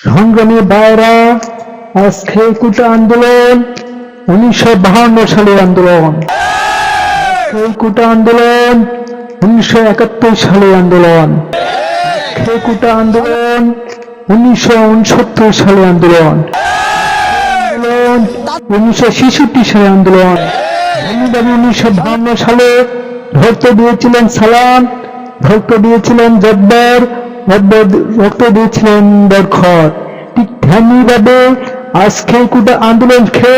সংগ্রামী ভাইরা, আজকে কোটা আন্দোলন 1952 সালের আন্দোলন। কোটা আন্দোলন 1971 সালের আন্দোলন। কোটা আন্দোলন 1969 সালের আন্দোলন। 1966 সালের আন্দোলন। 1952 সালে রক্ত দিয়েছিলেন সালাম, রক্ত দিয়েছিলেন জব্বার, রক্ত দিয়েছিলেন বরখর। ঠিক তেমনিভাবে আজকে কোটা আন্দোলনকে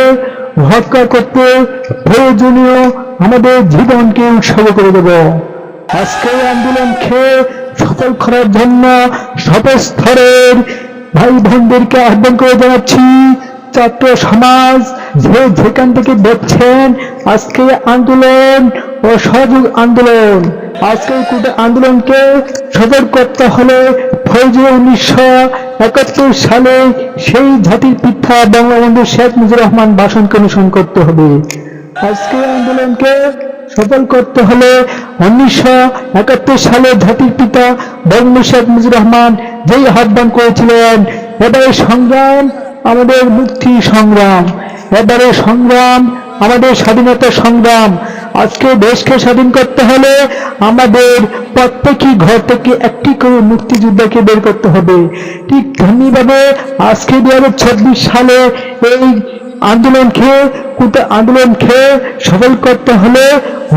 রক্ষা করতে প্রয়োজনীয় আমাদের জীবনকে উৎসর্গ করে দেব। আজকে আন্দোলনকে সফল করার জন্য সব স্তরের ভাই বোনদেরকে আহ্বান করে জানাচ্ছি, ছাত্র সমাজ যে যেখান থেকে দেখছেন, আজকে আন্দোলন ও সহযোগ আন্দোলন, আজকে কোটা আন্দোলনকে সফল করতে হলে ফৌজে 1971 সালে সেই জাতির পিতা বঙ্গবন্ধু শেখ মুজিবুর রহমান ভাষণকে অনুসরণ করতে হবে। আজকে আন্দোলনকে সফল করতে হলে 1971 সালে জাতির পিতা বঙ্গবন্ধু শেখ মুজিবুর রহমান যেই আহ্বান করেছিলেন, এবারে সংগ্রাম আমাদের মুক্তি সংগ্রাম, এবারে সংগ্রাম আমাদের স্বাধীনতা সংগ্রাম। আজকে দেশকে স্বাধীন করতে হলে আমাদের প্রত্যেকই ঘর থেকে একটি করে মুক্তিযোদ্ধাকে বের করতে হবে। ঠিক তেমনিভাবে আজকে 2026 সালে এই আন্দোলনকে কোটা আন্দোলনকে সফল করতে হলে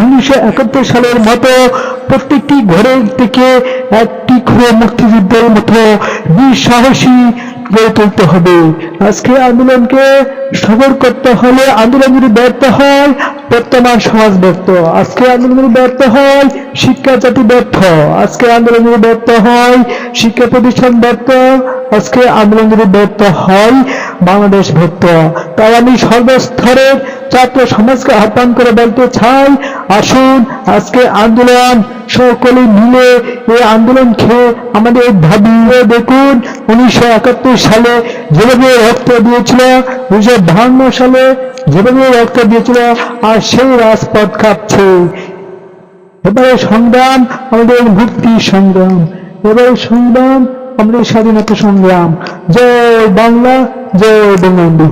1971 সালের মতো প্রত্যেকটি ঘরের থেকে একটি করে মুক্তিযুদ্ধের মতো দুঃসাহসী গড়ে তুলতে হবে। আজকে আন্দোলনকে সফল করতে হলে আন্দোলন যদি ব্যর্থ হয়, বর্তমান সমাজ ব্যর্থ। আজকে আন্দোলন যদি ব্যর্থ হয়, শিক্ষা জাতি ব্যর্থ। আজকে আন্দোলন যদি ব্যর্থ হয়, শিক্ষা প্রতিষ্ঠান ব্যর্থ। আজকে আন্দোলন যদি ব্যর্থ হয়, বাংলাদেশ ব্যর্থ। তাই আমি সর্বস্তরের ছাত্র সমাজকে আহ্বান করে বলতে চাই, আসুন আজকে আন্দোলন সকলে মিলে এই আন্দোলনকে আমাদের ভাবিয়ে দেখুন। 1971 সালে যেভাবে রক্ত দিয়েছিল, 1952 সালে যেভাবে রক্ত দিয়েছিল, আর সেই রাজপথ কাঁপছে। এবারে সংগ্রাম আমাদের মুক্তি সংগ্রাম, এবারে সংগ্রাম আমাদের স্বাধীনতা সংগ্রাম। জয় বাংলা, জয় বঙ্গবন্ধু।